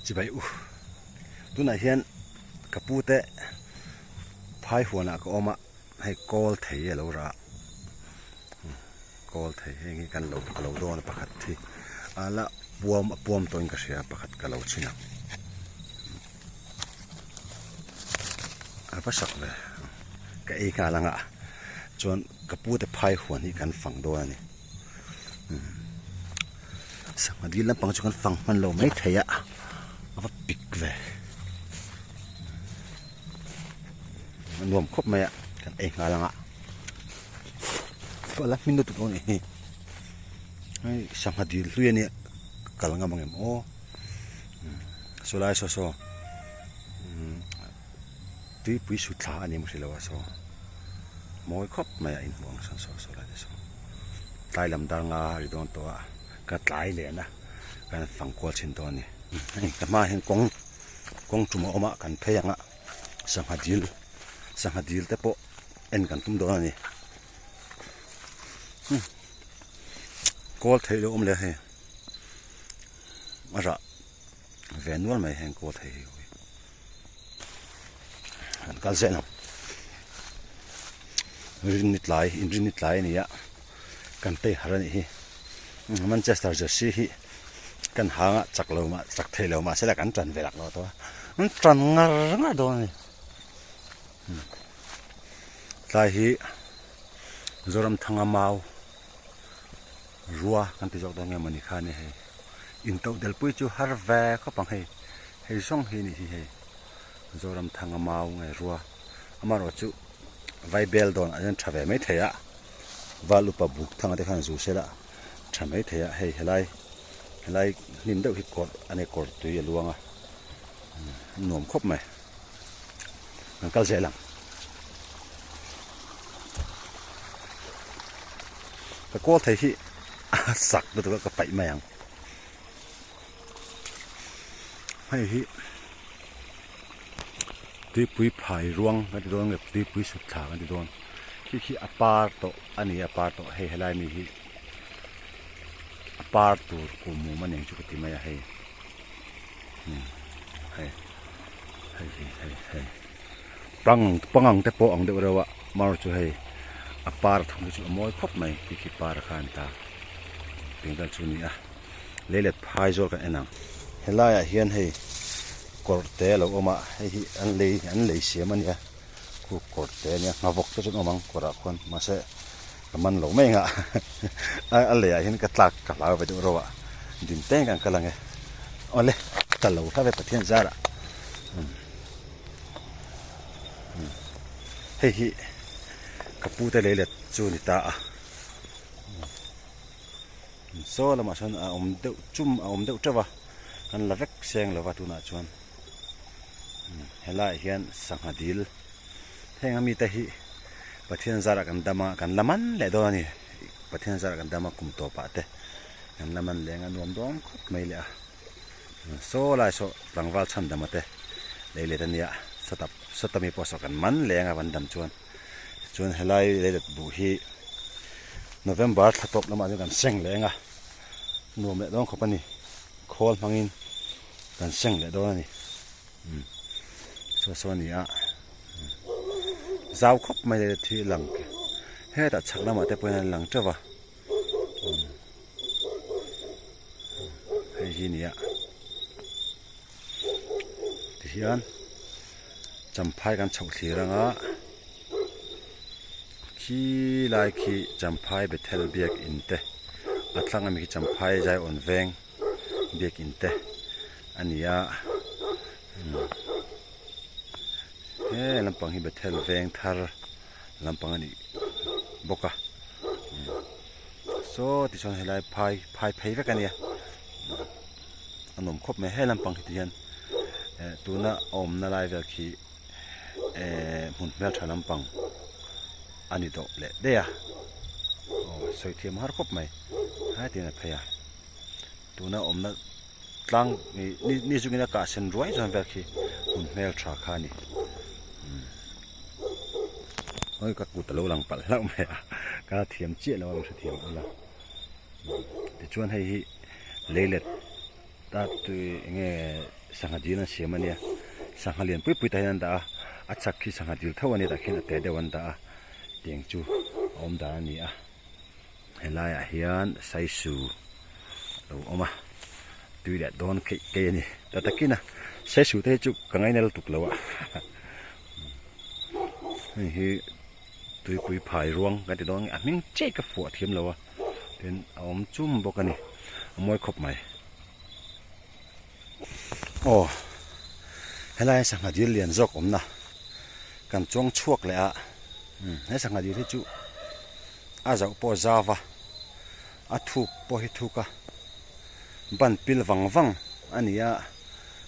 chỉ vậy tu này hiện kapute phai huan a ko oma hay kol thei lo ra kol thei he kan lo don pakhat thi ala puam toin ka sia pakhat ka lo china a pasak le ka e ka langa chon kapute phai huan hi kan fang do ani samadi lampang chu kan fang man lo mai theya ava pik ve nuam khop maya kan e nga langa pala minut ko ni ai samadi luya kalanga mangem o solai so tui pui su tha ani mo silawa so moi khop maya in buang san so la de so tai lam dar nga ri don to a ka tlai le na kan fang ko chin to ni ka ma hen kong chuma oma kan pheyanga sanghadil te po en kan tum do ni kol thei lo om le he ara venual mai hen kol thei an kal se na rinit lai ni ya kan te harani hi Manchester jersey hi kan hanga chak thei lo ma se la kan tran velak lo to an tran ngar do ni lai hi zoram thanga mau ruwa kan ti jok dang mani khani he in to del pui chu har ve kho pang he song hi ni he zoram thanga mau ngai ruwa amaro chu vai bel don an thave mai theya valupa buk thanga te khan zu sela thamai theya he helai nin deuh hi kor ane kor tui luanga nom khop mai an kal zelang ka kol thei hi sak do ka pai mayang hai hi tui pui phai ruang ka ti don nge tui pui su thla ka ti don hi apar to he helai mi hi apar tur ku mu maneng chu ti maya he hey pangang te po ang de rawa mar chu he apar thung chu moi khop mai ki par khan ta pingal chu ni a lelet phai zo ka enang helaya hian hei korte lo oma hi an lei siam ania ku korte nia ngawok te chu omang kora khon ma se man lo mai nga a le hin ka tlak ka la ba du rowa din teng kan kalange ole ta lo ta ve pathian zara hi kapu te lelet chu ni ta a so lama san a om deuh trawa kan lavek seng lova tu na chuan helai hian sanghadil henga mi te hi pathian zara kan dama kan laman le do ni pathian zara kan dama kum to pa te kan laman lenga nuam dom khop mai le a so lai so rangwal chan dama te leile tania satami poso kan man lenga van dam chuan helai lelet bu hi November thatop lama kan seng lenga nuam le dong khopani khol mangin kan seng le do ni so ni a zau khop mai le thi lang he ta chak lama te poina lang trawa he hi ni a ti hian champhai kan chhok thli ranga ki lai ki champhai bethel biak inte atlang ami ki champhai jai on veng biak inte ania he lampang hi bethel veng thar lampang ani boka so ti chon helai phai ve kania anom khop me he lampang hi tian tuna om na lai ve khi mun mel tha lampang ani do le de ya soi thiam har khop mai ha ti na phaya tuna om na tlang ni zungina ka sen roi jan ve khi mun mel tha khani oi ka kut lo lang pal lau me ka thiam che lo se thiam ala ti chuan hei hi leilet ta tu nge sangadil na siya mania sanghalian pui ta hian da achak khi sangadil thawani ta khin ate dewan da tiang chu om da ni a helai a hian sai su lo oma tui da don ke ni ta takina sai su te chu kangai nel tuk lawa hi tui pui phai ruang ka ti dong a ming che ka fu thiam lawa ten om chum bokani moi khop mai oh helai sangadil lian zok omna kan chong chuak le a he sangadil hi chu a zau po zawa a thuk po hi thuka ban pil wang ania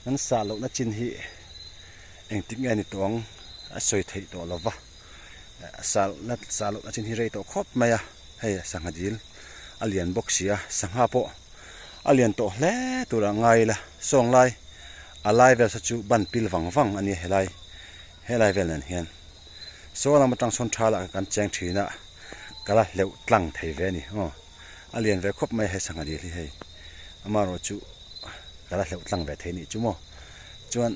nan sa lo na chin hi eng tik nge ni tong a soi thei to lova sa lo na chin hi rei to khop maya he sangadil alian boxia sangha po alian to hle tura ngai la song lai alai vel sa chu ban pil wang ani helai vel nan hian so la matang son thala kan cheng thina kala leu tlang thei ve ni ho alian ve khop mai he sangadil hi hei amaro chu kala leu tlang ve thei ni chumo chuan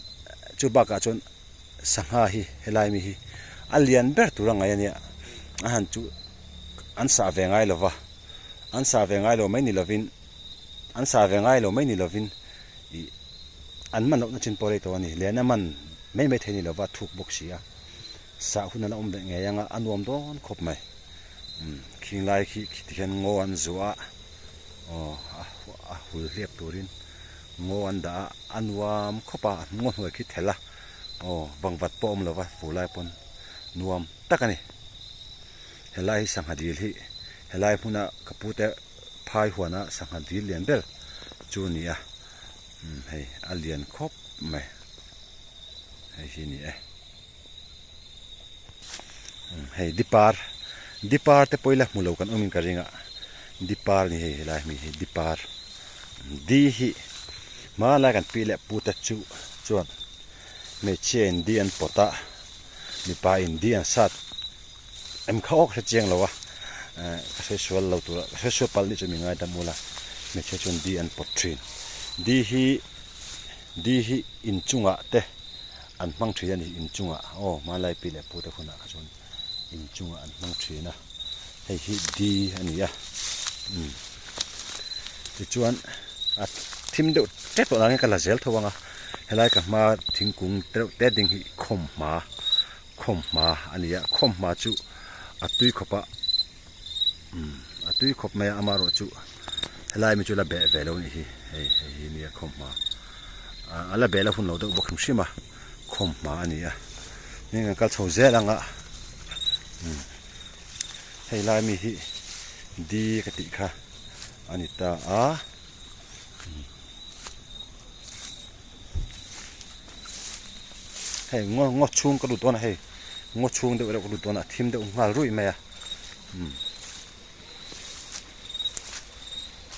chu baka chun sangha hi helai mi hi alian ber tura ngai ania ahan chu an sa ve ngai lova an sa ve ngai lo mai ni lovin an sa ve ngai lo mai ni lovin I an man na chin pore to ani le na man mai theni lova thuk boxia sa huna na om de nge yanga anuam don khop mai king lai khi thian ngo an zuwa a hul liep turin ngo an da anuam khopa ngo hoi khi thela bangwat po om lova fulai pon nuam takani helai sanghadil hi helai huna kapute phai huana sanghadil lian bel chunia hei alien khop mai hei hini hei dipar te poila mulo kan omin karinga dipar ni hei lai mi hi dipar di hi mala kan pile puta chu chuan me chen di an pota mi pa in di an sat em khawk se cheng lawa ka se sual lo tu se su pal ni chu mi ngai ta mula me che chun di an potrin di hi in chunga te an mang thia ni in chunga malai pile puta khuna ka chun in chunga an mang thina hei hi di ania ti chuan a thim de te to lang ka la zel thawanga helai ka ma thingkung te ding hi khom ma ania khom ma chu atui khopa atui khop mai amaro chu helai mi chu la be ve lo ni hi hei ni khom ma ala be la hun lo do bokhim shima khom ma ania ninga kal chho zelanga hei lai mi hi di ka ti kha anita hei ngo chung ka du ton hei ngo chung de ro ka du ton a thim de ngal rui mai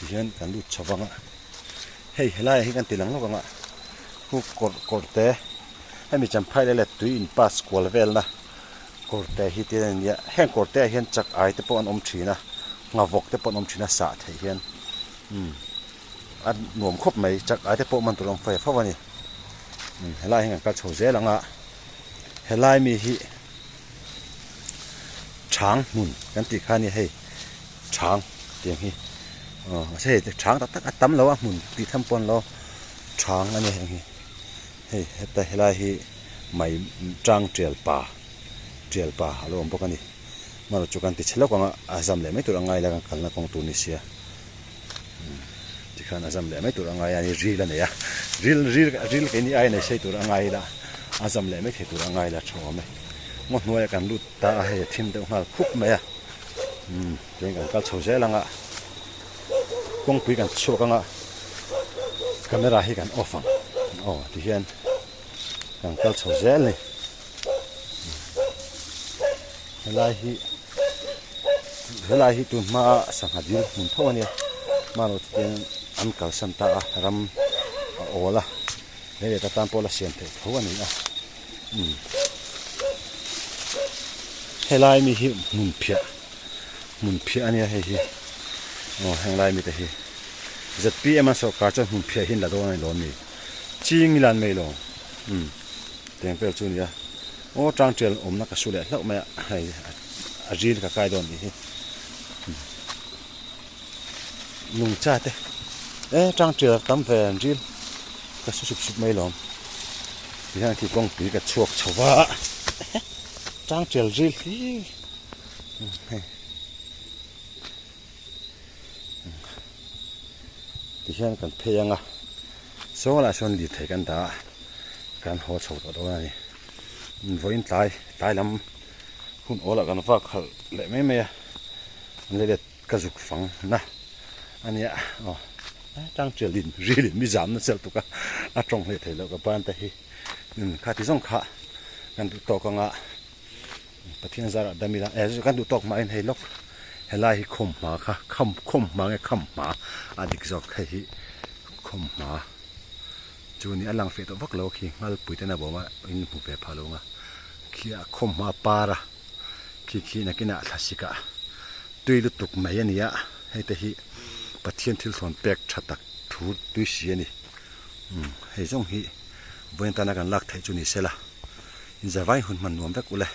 hian kan lu chawanga hei helai hi kan tilang lawanga hu korte hemi cham phai le tui in pas kwal vel na korte hi te nia hen korte hian chak ai te pon om thina ngawok te pon om thina sa thei hian an nuam khop mai chak ai te pon man turam fai fawani helai hi kan chho zelanga helai mi hi chang mun kan ti khani hei chang tiang hi se chang ta tak tam lo mun ti tham pon lo chang ani hei heta helai hi mai chang trial pa halo om pokani maro chukan ti chhelo kwanga azam le mai tur angai la kan kalna kong tu ni sia ti khan azam le mai tur angai ani ril ania ril ke ni ai nei sei tur angai la azam le mai the tur angai la thome ngo hnuai kan lut ta he thim de ngal khup mai teng kan kal chho zelanga kong pui kan chokanga camera hi kan offang ti hian kan kal chho zel ni helai hi tu ma sanghadil mun thawani mano ten an kal sam ta ram ola le ta tam pola siam the thawani helai mi hi mun phia ania hi helai mi te hi ZPM so ka cha hu phia hin la do nai lo mi ching lan mai lo teng pel chu nia o tang trail om na ka su le hlau mai hai a ril ka kai don ni lung cha te tang trail tam ve ril ka su sup mai lo thì hàng thì con tí cái chuột chầu vạ trang trèo ril thì hàng cần phê nga số là son đi thấy cần đã cần hỗ trợ đó này với tai lắm hun ô là cần phát khẩn lệ mấy mấy lấy được cái dục phẳng na anh ạ trang trèo liền ril mi giảm nó sẽ tụ cả trong này thấy là cái ban tay khá tí giống kháกันดูตอกงะประเทศจาระดามิลากันดูตอกมาเห็นลกเฮลายคมมาค่ะคมมาไงคมมาอดีตจอกให้คมมาจูนี่อลังเฟตวักโลกีงัลปุยเตนะบอกว่าอินบุเฟพาลงะขี้คมมาปาระขี้นักกินอาสิกะตุยลุตุกไม่ยันยะให้แต่ฮีประเทศที่ส่วนแปลกชัดตักถูตุยเสียนี่ให้จงฮีวันตานักันลักไทยจุนิเสละอินจะไว้หุ่นมันนวมตะกุเลย